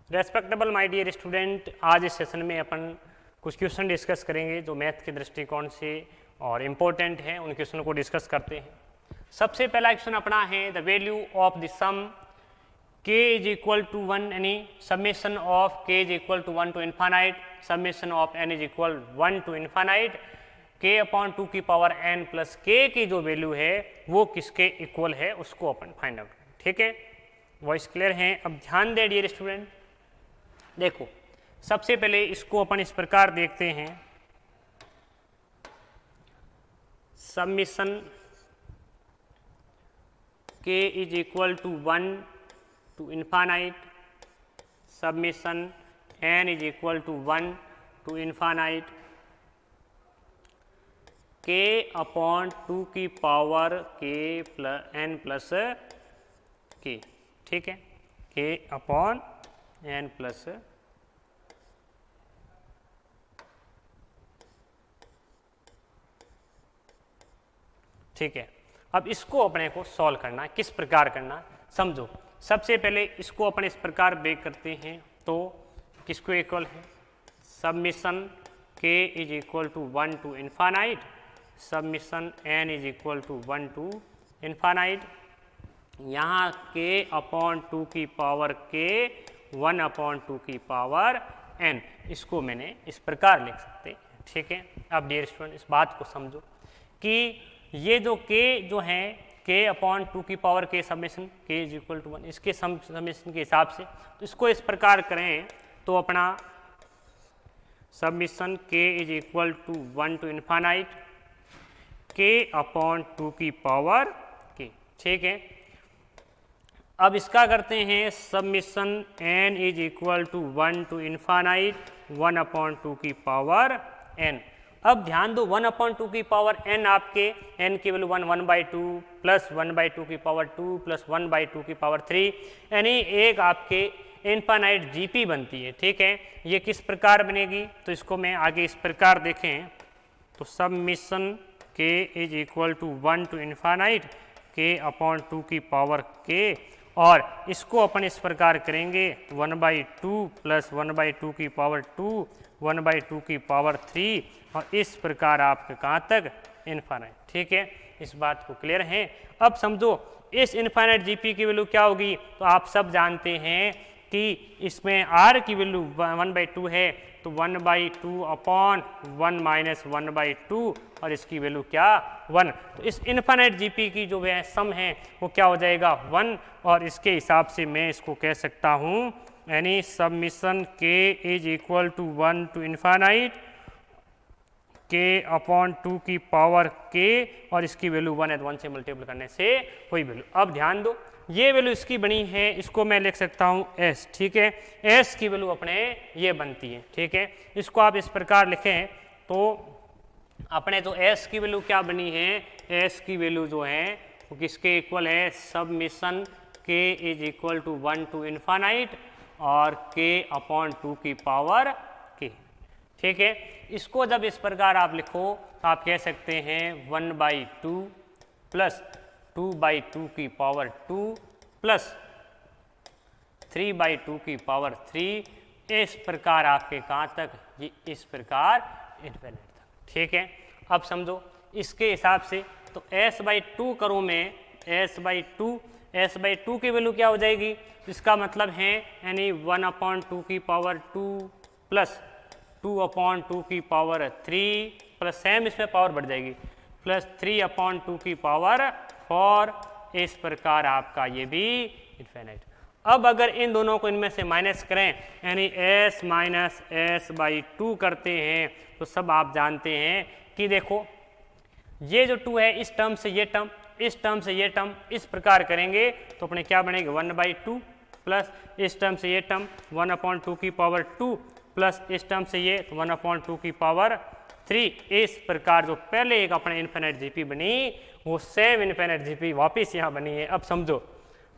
Respectable my dear student, आज इस session में अपन कुछ क्वेश्चन डिस्कस करेंगे जो मैथ के दृष्टिकोण से और इम्पोर्टेंट हैं। उन क्वेश्चनों को डिस्कस करते हैं। सबसे पहला क्वेश्चन अपना है the value of the sum k is equal to 1 यानी summation of k is equal to 1 to infinite summation of n is equal 1 to infinite k upon 2 की पावर n प्लस k की जो value है वो किसके equal है उसको अपन find out करें। ठीक है, वॉइस क्लियर है। अब ध्यान दे डियर स्टूडेंट, देखो सबसे पहले इसको अपन इस प्रकार देखते हैं, summation k is equal to 1 to infinite summation n is equal to 1 to infinite k upon 2 की power k plus n plus k। ठीक है, k अपॉन n प्लस ठीक है। अब इसको अपने को सॉल्व करना है, किस प्रकार करना समझो। सबसे पहले इसको अपन इस प्रकार ब्रेक करते हैं तो किसको इक्वल है, submission k is equal to 1 to infinite submission n is equal to 1 to infinite. यहाँ k अपॉन 2 की पावर k 1 अपॉन 2 की पावर n, इसको मैंने इस प्रकार लिख सकते। ठीक है, अब डियर स्टूडेंट इस बात को समझो कि ये जो k जो है k अपॉन 2 की power k summation k is equal to 1 इसके समेशन के हिसाब से तो इसको इस प्रकार करें तो अपना submission k is equal to 1 to infinite k upon 2 की पावर k। ठीक है, अब इसका करते हैं submission n is equal to 1 to infinite 1 upon 2 की पावर n। अब ध्यान दो 1 अपॉन 2 की पावर n आपके n की वैल्यू 1 बाई 2 प्लस 1 बाई 2 की पावर 2 प्लस 1 बाई 2 की पावर 3 यानी एक आपके इन्फानाइट जीपी बनती है। ठीक है, ये किस प्रकार बनेगी तो इसको मैं आगे इस प्रकार देखें तो submission k is equal to 1 to infinite k upon 2 की पावर k और इसको अपन इस प्रकार करेंगे 1 बाई 2 प्लस 1 बाई 2 की पावर 2 1 बाई 2 की पावर 3 और इस प्रकार आपके कहाँ तक इन्फानाइट। ठीक है, इस बात को क्लियर है। अब समझो इस इन्फानाइट जीपी की वैल्यू क्या होगी तो आप सब जानते हैं कि इसमें आर की वैल्यू 1 बाई 2 है तो 1 बाई 2 अपॉन 1 माइनस 1 बाई 2 और इसकी वैल्यू क्या 1। तो इस इन्फानाइट जीपी की जो है सम है वो क्या हो जाएगा 1 और इसके हिसाब से मैं इसको कह सकता हूँ यानी submission k is equal to 1 to infinite k upon 2 की पावर k और इसकी वैल्यू 1 है 1 से मल्टीपल करने से वही वैल्यू। अब ध्यान दो ये वैल्यू इसकी बनी है, इसको मैं लिख सकता हूँ s। ठीक है, s की वैल्यू अपने ये बनती है। ठीक है, इसको आप इस प्रकार लिखें तो अपने तो s की वैल्यू क्या बनी है, s की वैल्यू जो है वो किसके इक्वल है, submission k is equal to 1 to infinite और k अपॉन 2 की पावर k। ठीक है, इसको जब इस प्रकार आप लिखो तो आप कह सकते हैं 1 बाई 2 प्लस 2 बाई 2 की पावर 2 प्लस 3 बाई 2 की पावर 3 इस प्रकार आपके कहाँ तक, ये इस प्रकार इन्फिनिट तक। ठीक है, अब समझो इसके हिसाब से तो s बाई 2 करूँ मैं s बाई 2 की वैल्यू क्या हो जाएगी, इसका मतलब है यानी 1 अपॉन 2 की पावर 2 प्लस 2 अपॉन 2 की पावर 3 प्लस सेम इसमें पावर बढ़ जाएगी प्लस 3 अपॉन 2 की पावर 4 इस प्रकार आपका ये भी इन्फिनिट। अब अगर इन दोनों को इनमें से माइनस करें यानी s माइनस s बाई 2 करते हैं तो सब आप जानते हैं कि देखो ये जो 2 है इस टर्म से ये टर्म इस टर्म से ये टर्म इस प्रकार करेंगे तो अपने क्या बनेगा 1 बाई 2 प्लस इस टर्म से ये टर्म 1 अपॉन 2 की पावर 2 प्लस इस टर्म से ये 1 अपॉन 2 की पावर 3 इस प्रकार जो पहले एक अपने इन्फिनिट जीपी बनी वो सेम इन्फिनिट जीपी वापिस यहाँ बनी है। अब समझो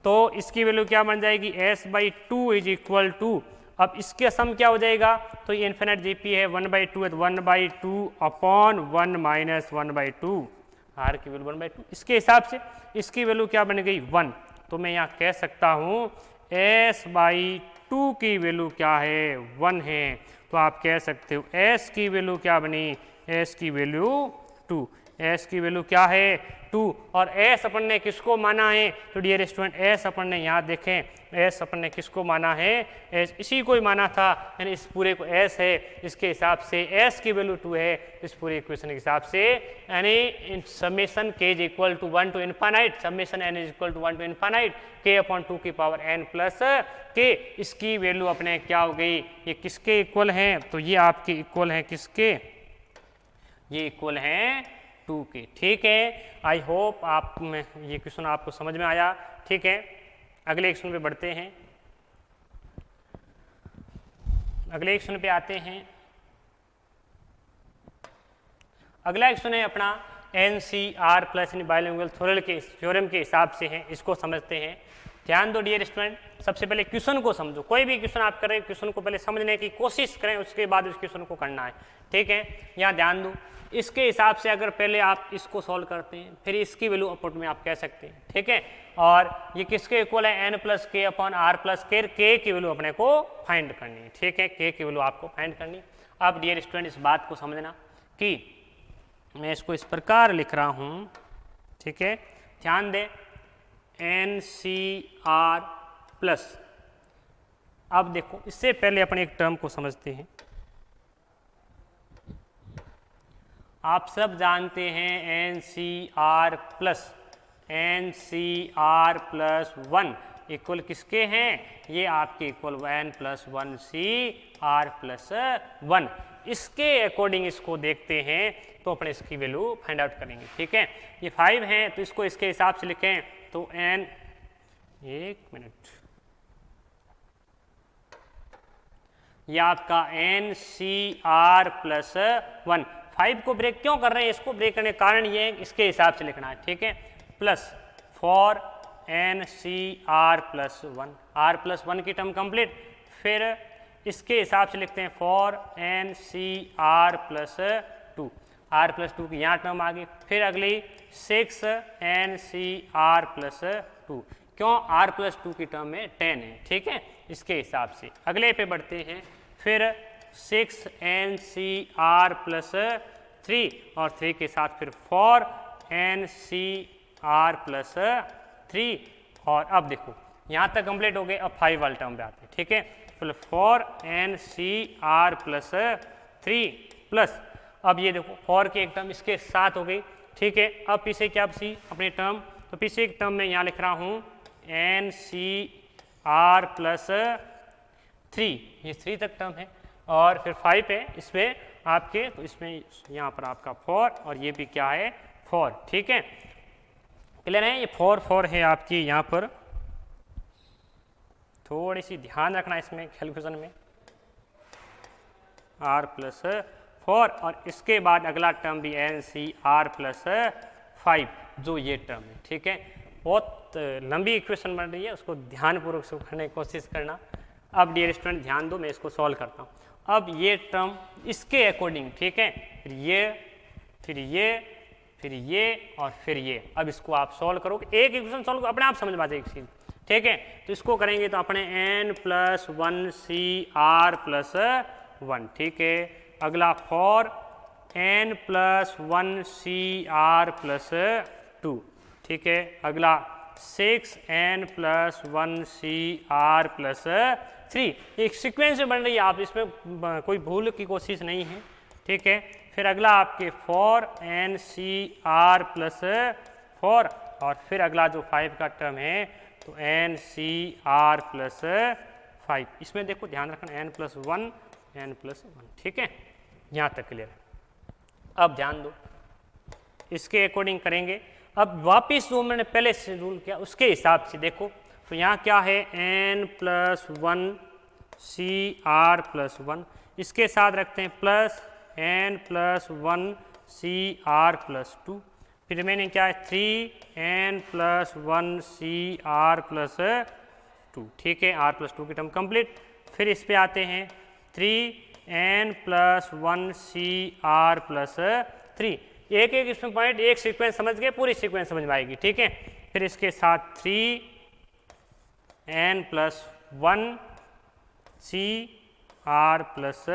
तो इसकी वैल्यू क्या बन जाएगी s by 2 is equal to, अब इसके सम क्या हो जाएगा तो ये इन्फिनिट जीपी है 1 बाई 2 है तो 1 by 2 upon 1 minus 1 by 2 R की वैल्यू 1 बाई 2। इसके हिसाब से इसकी वैल्यू क्या बन गई 1 तो मैं यहाँ कह सकता हूँ s बाई 2 की वैल्यू क्या है 1 है, तो आप कह सकते हो s की वैल्यू क्या बनी, s की वैल्यू 2, s की वैल्यू क्या है 2। और s अपन ने किसको माना है, तो डियर स्टूडेंट s अपन ने यहाँ देखें, s अपन ने किसको माना है, s इसी को ही माना था, यानी इस पूरे को s है, इसके हिसाब से s की वैल्यू 2 है, इस पूरे इक्वेशन के हिसाब से, यानी summation k is equal to 1 to infinite, summation n is equal to 1 to infinite k upon 2 की पावर n प्लस k, इसकी वैल्यू अपने क्या हो गई, ये किसके इक्वल है, तो ये आपके इक्वल है किसके, ये इक्वल हैं 2 के। ठीक है, आई होप आप में ये क्वेश्चन आपको समझ में आया। ठीक है, अगले क्वेश्चन पे बढ़ते हैं, अगले क्वेश्चन पे आते हैं। अगला क्वेश्चन है अपना NCR प्लस बाइलिंगुअल थ्योरम के हिसाब से है, इसको समझते हैं। ध्यान दो डियर स्टूडेंट, सबसे पहले क्वेश्चन को समझो, कोई भी क्वेश्चन आप करें क्वेश्चन को पहले समझने की कोशिश करें, उसके बाद उस क्वेश्चन को करना है। ठीक है, यहाँ ध्यान दो, इसके हिसाब से अगर पहले आप इसको सॉल्व करते हैं, फिर इसकी वैल्यू आउटपुट में आप कह सकते हैं। ठीक है, और ये किसके इक्वल है, n प्लस के अपॉन आर प्लस के, k की वैल्यू अपने को फाइंड करनी है। ठीक है, k की वैल्यू आपको फाइंड करनी है। अब डियर स्टूडेंट इस बात को समझना कि मैं इसको इस प्रकार लिख रहा हूँ। ठीक है, ध्यान दें, NCR प्लस, अब देखो इससे पहले अपन एक टर्म को समझते हैं। आप सब जानते हैं NCR प्लस 1 इक्वल किसके हैं, ये आपके equal n plus 1 CR plus 1, इसके अकॉर्डिंग इसको देखते हैं तो अपने इसकी वैल्यू फाइंड आउट करेंगे। ठीक है, ये 5 है तो इसको इसके हिसाब से लिखें, तो n, एक मिनट, ये आपका NCR प्लस 1, 5 को ब्रेक क्यों कर रहे हैं, इसको ब्रेक करने का कारण ये है, इसके हिसाब से लिखना है। ठीक है, plus for NCR plus 1, R plus 1 की टर्म कंप्लीट, फिर इसके हिसाब से लिखते हैं for NCR plus 2, R plus 2 की यहाँ टर्म आ गई, फिर अगली 6 NCR प्लस 2, क्यों, R प्लस 2 की टर्म में 10 है। ठीक है, इसके हिसाब से अगले पे बढ़ते हैं, फिर 6 NCR प्लस 3 और 3 के साथ फिर 4 NCR प्लस 3, और अब देखो यहाँ तक कंप्लीट हो गए, अब 5 वाले टर्म पे आते हैं। ठीक है, फिर 4 NCR प्लस 3 प्लस, अब ये देखो 4 की एक टर्म इसके साथ हो गई। ठीक है, अब पीछे क्या सी अपनी टर्म, तो पीछे एक टर्म में यहाँ लिख रहा हूँ NCR प्लस 3, ये 3 तक टर्म है, और फिर 5 है इसमें आपके, तो इसमें यहाँ पर आपका 4 और ये भी क्या है 4। ठीक है, क्लियर है, ये 4 है आपकी, यहाँ पर थोड़ी सी ध्यान रखना इसमें कैलकुलेशन में, R प्लस 4 और इसके बाद अगला टर्म भी NCR प्लस 5, जो ये टर्म है। ठीक है, बहुत लंबी इक्वेशन बन रही है, उसको ध्यानपूर्वक से करने की कोशिश करना। अब डियर स्टूडेंट ध्यान दो, मैं इसको सॉल्व करता हूँ। अब ये टर्म इसके अकॉर्डिंग, ठीक है, फिर ये, फिर ये, फिर ये और फिर ये, अब इसको आप सॉल्व करोगे, एक इक्वेशन सॉल्व अपने आप समझ में आ जाएगी चीज। ठीक है, तो इसको करेंगे तो अपने n प्लस 1 CR प्लस 1। ठीक है, अगला for n plus 1 CR plus 2। ठीक है, अगला 6n प्लस 1 CR प्लस 3, एक सीक्वेंस में बन रही है, आप इसमें कोई भूल की कोशिश नहीं है। ठीक है, फिर अगला आपके 4NCR प्लस 4 और फिर अगला जो 5 का टर्म है तो NCR प्लस 5, इसमें देखो ध्यान रखना n प्लस 1। ठीक है, यहाँ तक क्लियर है। अब ध्यान दो, इसके अकॉर्डिंग करेंगे। अब वापिस जो मैंने पहले से रूल किया उसके हिसाब से देखो, तो यहाँ क्या है n प्लस 1 CR प्लस 1, इसके साथ रखते हैं plus n plus 1 CR plus 2, फिर रिमेनिंग क्या है 3n प्लस 1 CR प्लस 2। ठीक है, R प्लस 2 की टर्म कंप्लीट, फिर इस पे आते हैं 3n प्लस 1 CR प्लस 3, एक एक इसमें पॉइंट, एक सीक्वेंस समझ गए, पूरी सीक्वेंस समझ में आएगी। ठीक है, फिर इसके साथ 3n plus 1 C R plus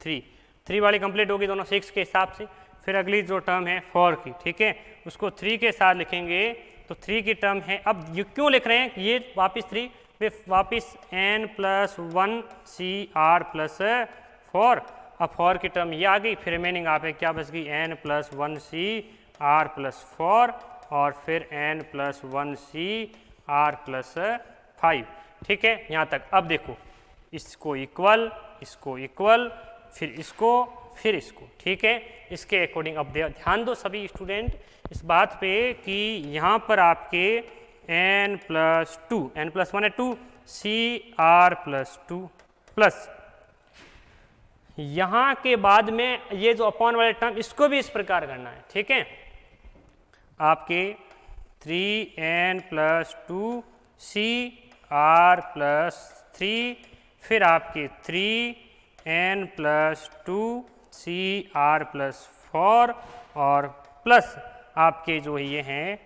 3 वाली कंप्लीट होगी दोनों 6 के हिसाब से। फिर अगली जो टर्म है 4 की, ठीक है, उसको 3 के साथ लिखेंगे तो 3 की टर्म है। अब ये क्यों लिख रहे हैं ये वापस 3 फिर वापस n plus 1 C R plus 4। अब 4 की टर्म ये आ गई, फिर रिमेनिंग आप क्या बच गई n plus 1 C R plus 4 और फिर n plus 1 C R plus 5, ठीक है यहाँ तक। अब देखो इसको इक्वल, इसको इक्वल, फिर इसको, ठीक है। इसके अकॉर्डिंग अब ध्यान दो सभी स्टूडेंट इस बात पे कि यहाँ पर आपके n प्लस 2, n प्लस 1 है 2 सी आर प्लस 2 प्लस यहाँ के बाद में ये जो अपॉन वाले टर्म इसको भी इस प्रकार करना है, ठीक है। आपके 3n plus 2 C R plus 3 फिर आपके 3n plus 2 C R plus 4 और प्लस आपके जो ये हैं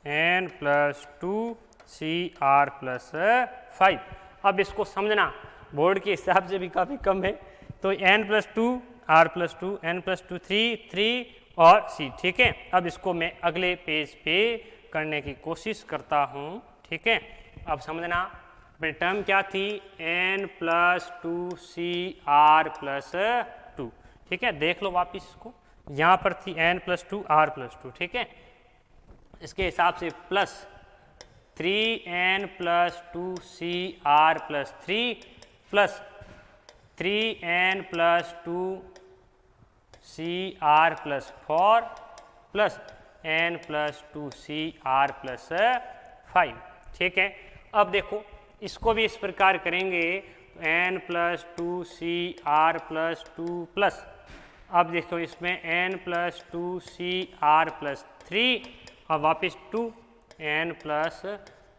n plus 2 C R plus 5। अब इसको समझना बोर्ड के हिसाब से भी काफ़ी कम है, तो n plus 2 R plus 2 n plus 2 3 और c, ठीक है। अब इसको मैं अगले पेज पे करने की कोशिश करता हूँ, ठीक है। अब समझना टर्म क्या थी n plus 2 C R plus 2, ठीक है। देख लो वापिस इसको, यहाँ पर थी n प्लस 2 आर प्लस 2, ठीक है। इसके हिसाब से plus 3n plus 2 C R plus 3 plus 3n plus 2 C R plus 4 plus n plus 2 C R plus 5, ठीक है। अब देखो इसको भी इस प्रकार करेंगे n plus 2 C R plus 2 plus, अब देखो इसमें n plus 2 C R plus 3 और वापस 2 n plus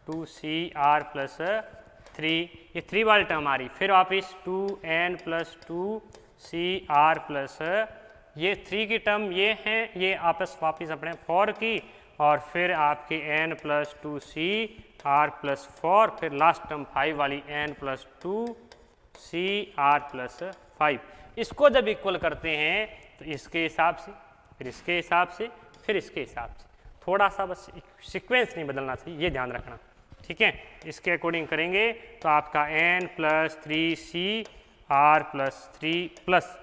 2 C R plus 3, ये 3 वाली टर्म आ रही। फिर वापस 2n plus 2 C R plus, ये 3 की टर्म ये हैं, ये आपस वापस अपने 4 की और फिर आपके n plus 2 C R plus 4 फिर लास्ट टर्म 5 वाली n plus 2 C R plus 5। इसको जब इक्वल करते हैं तो इसके हिसाब से, फिर इसके हिसाब से, फिर इसके हिसाब से, थोड़ा सा बस सीक्वेंस नहीं बदलना चाहिए, ये ध्यान रखना, ठीक है। इसके अकॉर्डिंग करेंगे तो आपका n plus 3 C R plus 3 plus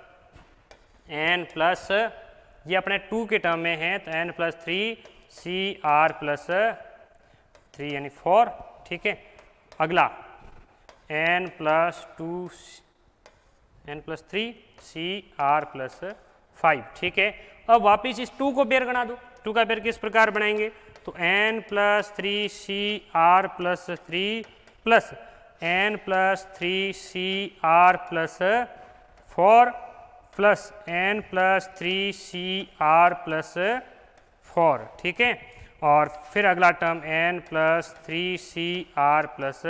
n plus ये अपने 2 के टर्म में है तो n plus 3 C R plus 3 यानी 4, ठीक है। अगला n plus 3 C R plus 5, ठीक है। अब वापिस इस 2 को पेयर बना दो, 2 का पेयर किस प्रकार बनाएंगे तो n plus 3 C R plus 3 plus n plus 3 C R plus 4 plus n plus 3 C R plus 4, ठीक है। और फिर अगला term n plus 3 C R plus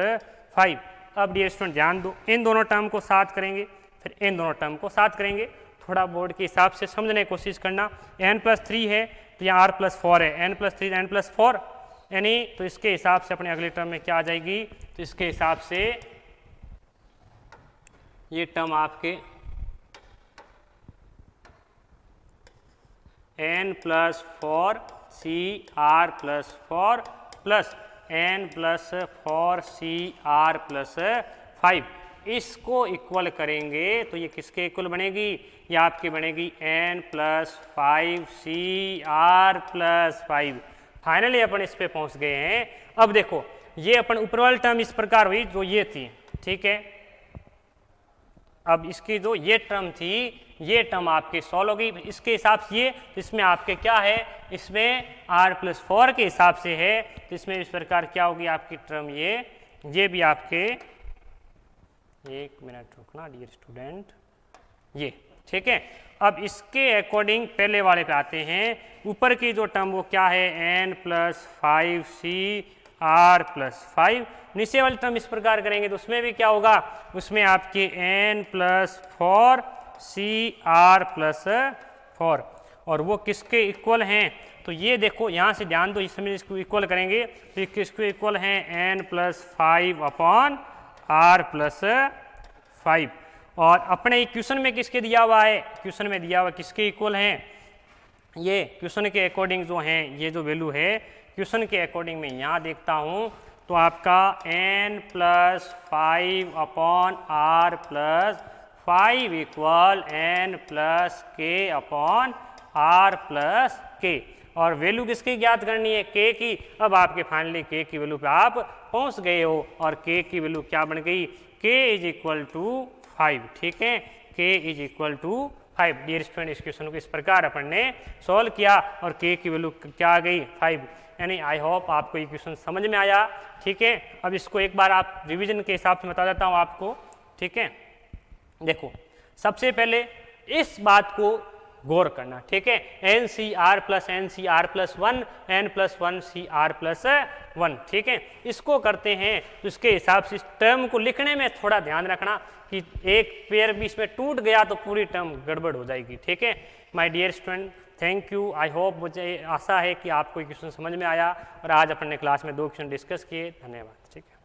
5। अब डियर स्टूडेंट ध्यान दो, इन दोनों टर्म को साथ करेंगे फिर इन दोनों टर्म को साथ करेंगे, थोड़ा बोर्ड के हिसाब से समझने की कोशिश करना। n प्लस 3 है तो यहाँ r प्लस 4 है, n प्लस 3 n प्लस 4 यानी तो इसके हिसाब से अपने अगले टर्म में क्या आ जाएगी तो इसके हिसाब से ये टर्म आपके n plus 4 C R plus 4 plus n plus 4 C R plus 5, इसको इक्वल करेंगे तो ये किसके इक्वल बनेगी, ये आपकी बनेगी n plus 5 C R plus 5। Finally अपन इस पे पहुंच गए हैं। अब देखो ये अपन ऊपर वाली टर्म इस प्रकार हुई जो ये थी, ठीक है। अब इसकी जो ये टर्म थी ये टर्म आपके सॉल्व हो गई, इसके हिसाब से ये इसमें आपके क्या है, इसमें r प्लस 4 के हिसाब से है तो इसमें इस प्रकार क्या होगी आपकी टर्म ये भी आपके, एक मिनट रुकना डियर स्टूडेंट, ये ठीक है। अब इसके अकॉर्डिंग पहले वाले पे आते हैं, ऊपर की जो टर्म वो क्या है n plus 5 C R plus 5, नीचे वाली टर्म इस प्रकार करेंगे तो उसमें भी क्या होगा, उसमें आपके n plus 4 C R plus 4 और वो किसके इक्वल हैं तो ये देखो यहाँ से ध्यान दो, इसमें इसको इक्वल करेंगे तो किसको इक्वल हैं n प्लस 5 अपॉन r+5 और अपने इक्वेशन में किसके दिया हुआ है, क्वेश्चन में दिया हुआ किसके इक्वल हैं, ये क्वेश्चन के अकॉर्डिंग जो हैं ये जो वैल्यू है क्वेश्चन के अकॉर्डिंग मैं यहाँ देखता हूँ तो आपका n+5/r+5 इक्वल n+k/r+k और वैल्यू किसकी ज्ञात करनी है, k की। अब आपके फाइनली k की वैल्यू पे आप पहुंच गए हो और k की वैल्यू क्या बन गई, k = 5। ठीक है, k = 5। डियर स्टूडेंट, इस क्वेश्चन को इस प्रकार अपन ने सॉल्व किया और k की वैल्यू क्या आ गई, 5। यानी आई होप आपको ये क्वेश्चन समझ में आया। ठीक है, अब इसको एक बार आप रिवीजन के हिसाब से बता देता हूँ आपको। ठीक है, देखो सबसे पहले इस बात को गौर करना। ठीक है, NCR+NCR+1 n+1CR+1। ठीक है, इसको करते हैं तो इसके हिसाब से इस टर्म को लिखने में थोड़ा ध्यान रखना कि एक पेयर भी इसमें टूट गया तो पूरी टर्म गड़बड़ हो जाएगी। ठीक है my dear student, thank you. I hope, मुझे आशा है कि आपको ये क्वेश्चन समझ में आया और आज अपन ने क्लास में 2 क्वेश्चन डिस्कस किए। धन्यवाद। ठीक है।